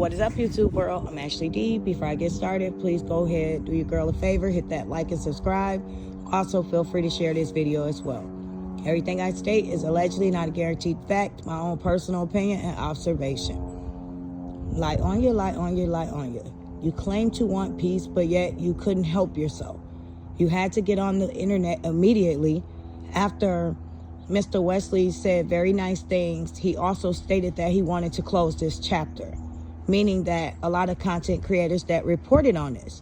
What is up, YouTube world? I'm Ashley D. Before I get started, please go ahead, do your girl a favor, hit that like and subscribe. Also, feel free to share this video as well. Everything I state is allegedly not a guaranteed fact, my own personal opinion and observation. Lieonya, Lieonya, Lieonya. You claim to want peace, but yet you couldn't help yourself. You had to get on the internet immediately after Mr. Wesley said very nice things. He also stated that he wanted to close this chapter, meaning that a lot of content creators that reported on this,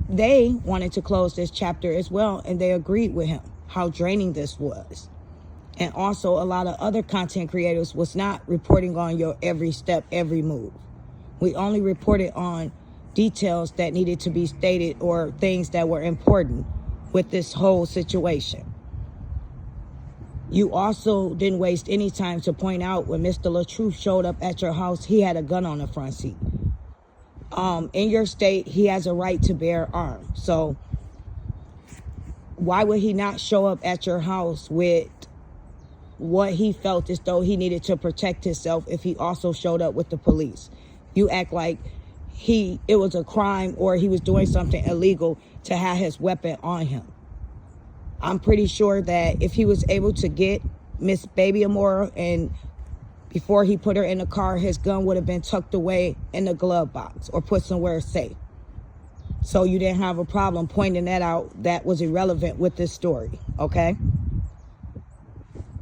they wanted to close this chapter as well, and they agreed with him how draining this was. And also a lot of other content creators was not reporting on your every step, every move. We only reported on details that needed to be stated or things that were important with this whole situation. You also didn't waste any time to point out when Mr. LaTruth showed up at your house, he had a gun on the front seat. In your state, he has a right to bear arms. So why would he not show up at your house with what he felt as though he needed to protect himself if he also showed up with the police? You act like it was a crime or he was doing something illegal to have his weapon on him. I'm pretty sure that if he was able to get Miss Baby Amora, and before he put her in the car, his gun would have been tucked away in the glove box or put somewhere safe. So you didn't have a problem pointing that out. That was irrelevant with this story, okay?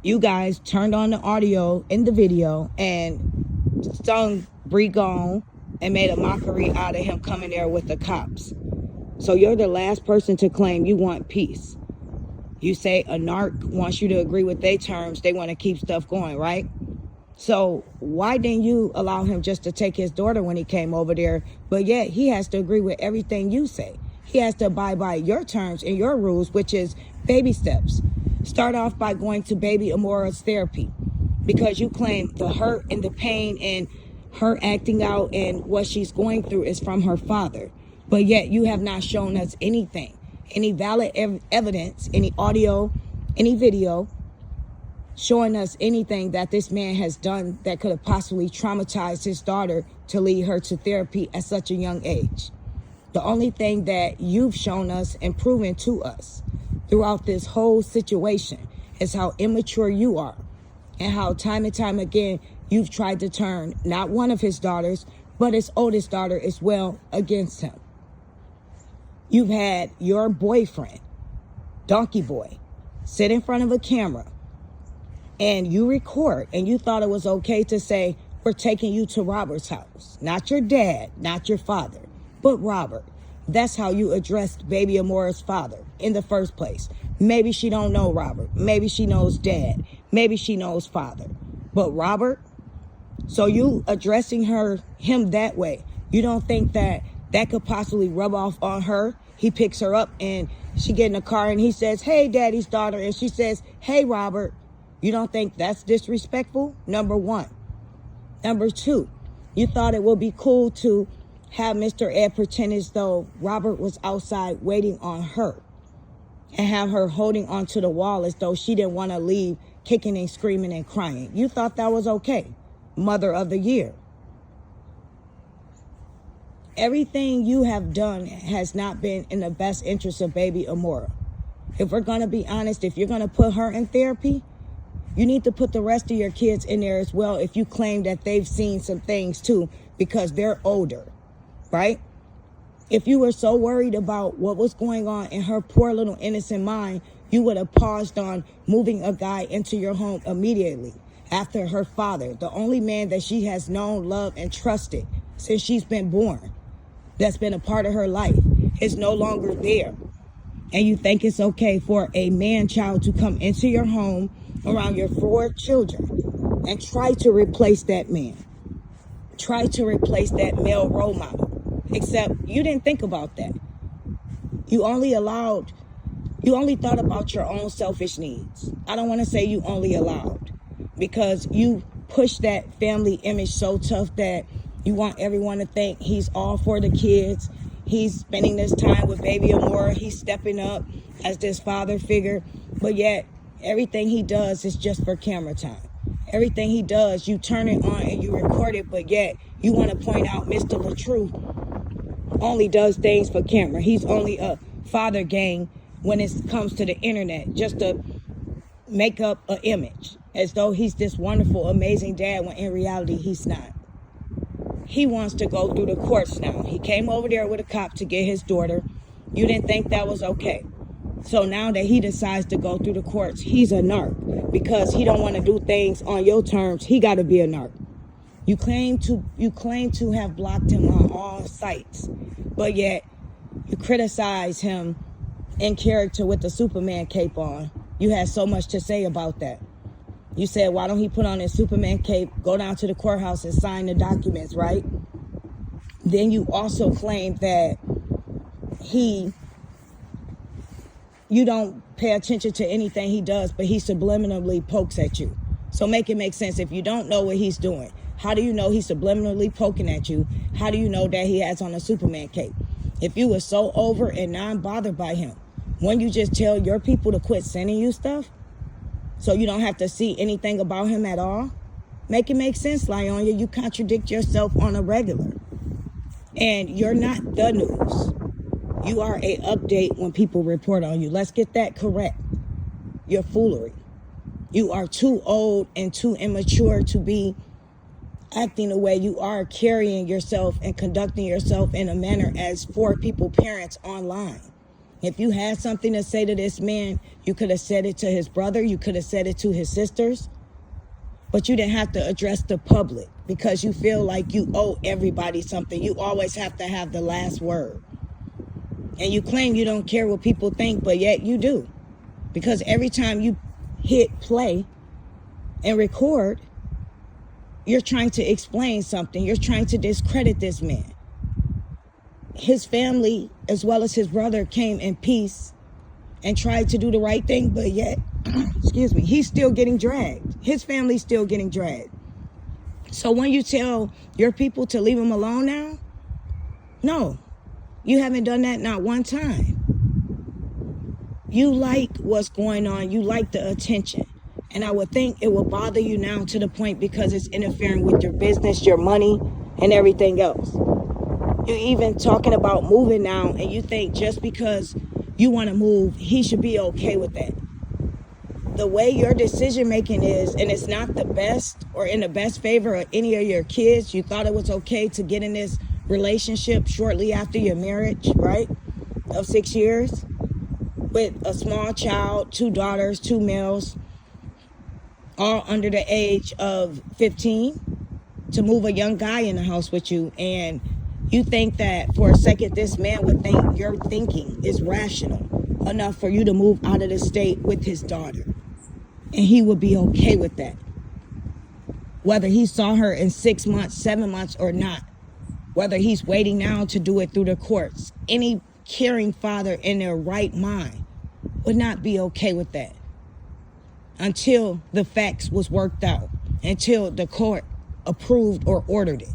You guys turned on the audio in the video and sung Bree Gone and made a mockery out of him coming there with the cops. So you're the last person to claim you want peace. You say a narc wants you to agree with their terms. They want to keep stuff going, right? So why didn't you allow him just to take his daughter when he came over there? But yet he has to agree with everything you say. He has to abide by your terms and your rules, which is baby steps. Start off by going to Baby Amora's therapy, because you claim the hurt and the pain and her acting out and what she's going through is from her father. But yet you have not shown us anything. Any valid evidence, any audio, any video showing us anything that this man has done that could have possibly traumatized his daughter to lead her to therapy at such a young age. The only thing that you've shown us and proven to us throughout this whole situation is how immature you are and how time and time again you've tried to turn not one of his daughters, but his oldest daughter as well against him. You've had your boyfriend, Donkey Boy, sit in front of a camera and you record, and you thought it was okay to say, we're taking you to Robert's house. Not your dad, not your father, but Robert. That's how you addressed Baby Amora's father in the first place. Maybe she don't know Robert. Maybe she knows dad. Maybe she knows father. But Robert? So you addressing him that way, you don't think that could possibly rub off on her? He picks her up and she get in the car and he says, hey, daddy's daughter. And she says, hey, Robert. You don't think that's disrespectful? Number one. Number two, you thought it would be cool to have Mr. Ed pretend as though Robert was outside waiting on her and have her holding onto the wall as though she didn't want to leave, kicking and screaming and crying. You thought that was okay. Mother of the year. Everything you have done has not been in the best interest of Baby Amora. If we're going to be honest, if you're going to put her in therapy, you need to put the rest of your kids in there as well if you claim that they've seen some things too, because they're older, right? If you were so worried about what was going on in her poor little innocent mind, you would have paused on moving a guy into your home immediately after her father, the only man that she has known, loved, and trusted since she's been born, that's been a part of her life, is no longer there. And you think it's okay for a man-child to come into your home around your 4 children and try to replace that man. Try to replace that male role model. Except you didn't think about that. You only thought about your own selfish needs. I don't want to say you only allowed, because you push that family image so tough that you want everyone to think he's all for the kids. He's spending this time with Baby Amora. He's stepping up as this father figure. But yet, everything he does is just for camera time. Everything he does, you turn it on and you record it, but yet You want to point out Mr. LaTrue only does things for camera. He's only a father gang when it comes to the internet, just to make up an image as though he's this wonderful, amazing dad, when in reality he's not. He wants to go through the courts now. He came over there with a cop to get his daughter. You didn't think that was okay. So now that he decides to go through the courts, he's a narc because he don't want to do things on your terms. He got to be a narc. You claim to have blocked him on all sites, but yet you criticize him in character with the Superman cape on. You had so much to say about that. You said, why don't he put on his Superman cape, go down to the courthouse and sign the documents, right? Then you also claim that you don't pay attention to anything he does, but he subliminally pokes at you. So make it make sense. If you don't know what he's doing, how do you know he's subliminally poking at you? How do you know that he has on a Superman cape? If you were so over and non-bothered by him, wouldn't you just tell your people to quit sending you stuff so you don't have to see anything about him at all? Make it make sense, Lieonya. You contradict yourself on a regular. And you're not the news. You are a update when people report on you. Let's get that correct. You're foolery. You are too old and too immature to be acting the way you are, carrying yourself and conducting yourself in a manner as for people, parents online. If you had something to say to this man, you could have said it to his brother, you could have said it to his sisters, but you didn't have to address the public because you feel like you owe everybody something. You always have to have the last word. And you claim you don't care what people think, but yet you do. Because every time you hit play and record, you're trying to explain something. You're trying to discredit this man. His family, as well as his brother, came in peace and tried to do the right thing, but yet, excuse me, he's still getting dragged. His family's still getting dragged. So when you tell your people to leave him alone now, no, you haven't done that not one time. You like what's going on. You like the attention. And I would think it will bother you now to the point because it's interfering with your business, your money, and everything else. You're even talking about moving now, and you think just because you want to move, he should be okay with that. The way your decision making is, and it's not the best or in the best favor of any of your kids. You thought it was okay to get in this relationship shortly after your marriage, right? Of 6 years with a small child, 2 daughters, 2 males, all under the age of 15, to move a young guy in the house with you. And you think that for a second this man would think your thinking is rational enough for you to move out of the state with his daughter. And he would be okay with that. Whether he saw her in 6 months, 7 months or not. Whether he's waiting now to do it through the courts. Any caring father in their right mind would not be okay with that. Until the facts was worked out. Until the court approved or ordered it.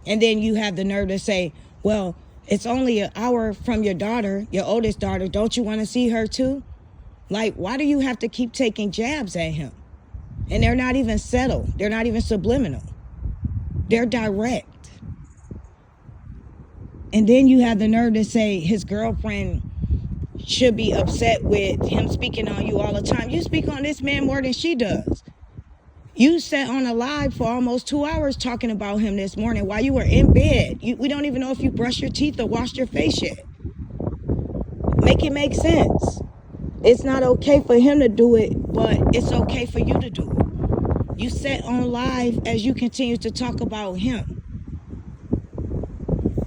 And then you have the nerve to say, well, it's only an hour from your daughter, your oldest daughter. Don't you want to see her too? Like, why do you have to keep taking jabs at him? And they're not even subtle. They're not even subliminal. They're direct. And then you have the nerve to say his girlfriend should be upset with him speaking on you all the time. You speak on this man more than she does. You sat on a live for almost 2 hours talking about him this morning while you were in bed. We don't even know if you brushed your teeth or washed your face yet. Make it make sense. It's not okay for him to do it, but it's okay for you to do it. You sat on live as you continue to talk about him.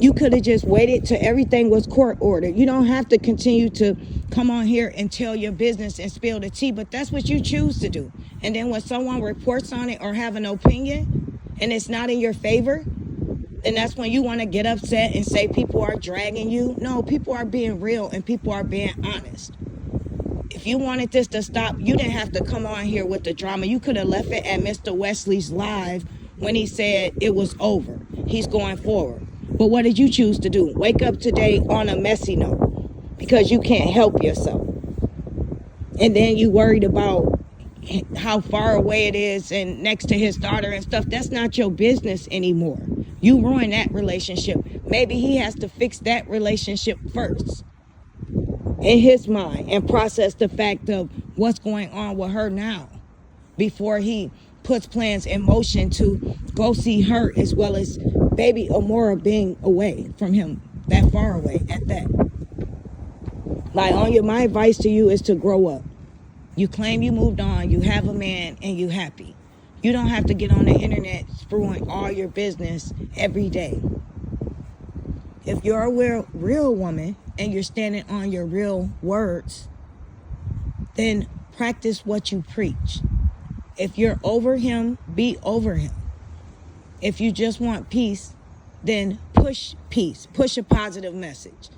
You could have just waited till everything was court ordered. You don't have to continue to come on here and tell your business and spill the tea, but that's what you choose to do. And then when someone reports on it or have an opinion and it's not in your favor, then that's when you want to get upset and say people are dragging you. No, people are being real and people are being honest. If you wanted this to stop, you didn't have to come on here with the drama. You could have left it at Mr. Wesley's live when he said it was over. He's going forward. But what did you choose to do? Wake up today on a messy note because you can't help yourself. And then you worried about how far away it is and next to his daughter and stuff. That's not your business anymore. You ruined that relationship. Maybe he has to fix that relationship first in his mind and process the fact of what's going on with her now before he puts plans in motion to go see her, as well as baby Amora being away from him, that far away at that. Lieonya, my advice to you is to grow up. You claim you moved on, you have a man, and you happy. You don't have to get on the internet spewing all your business every day. If you're a real woman and you're standing on your real words, then practice what you preach. If you're over him, be over him. If you just want peace, then push peace. Push a positive message.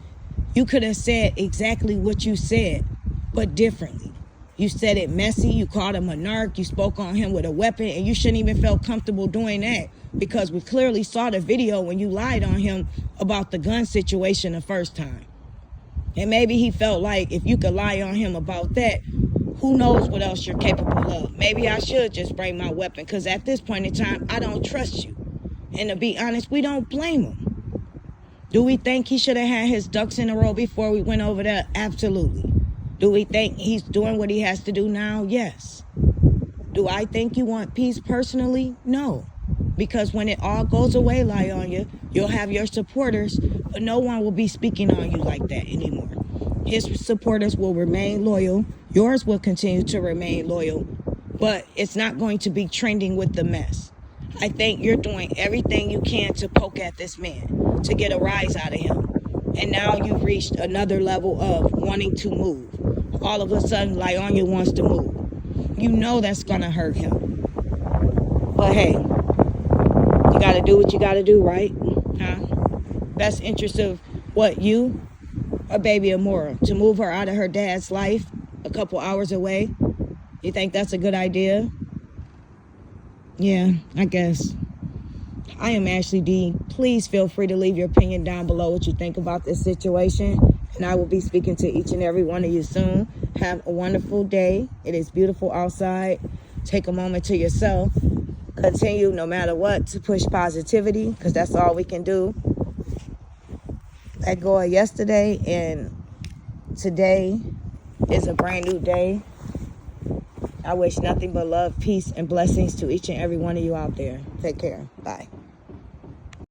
You could have said exactly what you said, but differently. You said it messy, you called him a narc, you spoke on him with a weapon, and you shouldn't even feel comfortable doing that because we clearly saw the video when you lied on him about the gun situation the first time. And maybe he felt like if you could lie on him about that, who knows what else you're capable of. Maybe I should just bring my weapon because at this point in time, I don't trust you. And to be honest, we don't blame him. Do we think he should have had his ducks in a row before we went over there? Absolutely. Do we think he's doing what he has to do now? Yes. Do I think you want peace personally? No. Because when it all goes away, Lieonya, you'll have your supporters, but no one will be speaking on you like that anymore. His supporters will remain loyal. Yours will continue to remain loyal, but it's not going to be trending with the mess. I think you're doing everything you can to poke at this man, to get a rise out of him. And now you've reached another level of wanting to move. All of a sudden, Lieonya wants to move. You know that's going to hurt him. But hey, you got to do what you got to do, right? Huh? Best interest of what, you or baby Amora? To move her out of her dad's life a couple hours away? You think that's a good idea? Yeah, I guess. I am Ashley D. Please feel free to leave your opinion down below what you think about this situation. And I will be speaking to each and every one of you soon. Have a wonderful day. It is beautiful outside. Take a moment to yourself. Continue, no matter what, to push positivity, because that's all we can do. Let go of yesterday, and today is a brand new day. I wish nothing but love, peace, and blessings to each and every one of you out there. Take care. Bye.